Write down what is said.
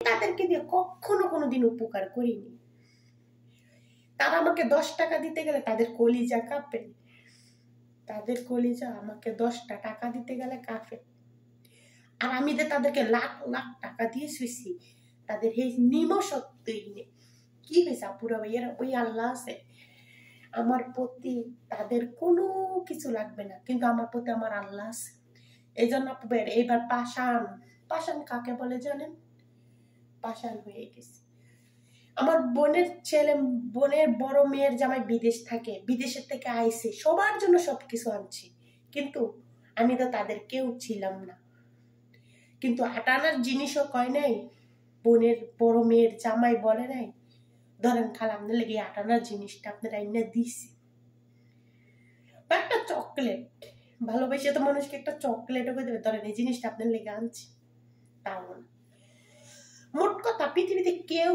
তাদেরকে দিয়ে কখনো কোনোদিন উপকার করিনি। তারা আমাকে 10 টাকা দিতে গেলে তাদের কলিজা কাঁপে, তাদের কলিজা আমাকে 10টা টাকা দিতে গেলে কাঁপে। আর আমি যে তাদেরকে লাখ লাখ টাকা দিয়ে শুয়েছি, তাদের এই নিমসত্বই নেই। কি হয়েছে আপুরা ভাইয়েরা, ওই আল্লাহ আছে আমার প্রতি, তাদের কোনো কিছু লাগবে না, কিন্তু আমার প্রতি আমার আল্লাহ আছে। এই জন্য আপু ভাইয়েরা এইবার পাষাণ, পাষাণ কাকে বলে জানেন? পাষাণ হয়ে গেছে। আমার বোনের ছেলে, বোনের বড় মেয়ের জামাই বিদেশ থাকে, বিদেশের থেকে আইছে, সবার জন্য সবকিছু আনছি, কিন্তু আমি তো তাদের কেউ ছিলাম না। কিন্তু আটানার জিনিসও কয় নাই, বোনের বড় মেয়ের জামাই বলে নাই ধরেন খালা আপনার লেগে আটানার জিনিসটা আপনারা এনে দিছি, একটা চকলেট, ভালোবাসে তো মানুষকে একটা চকলেটও করে দেবে, ধরেন এই জিনিসটা আপনার লেগে আনছি, তাও না। মোট কথা পৃথিবীতে কেউ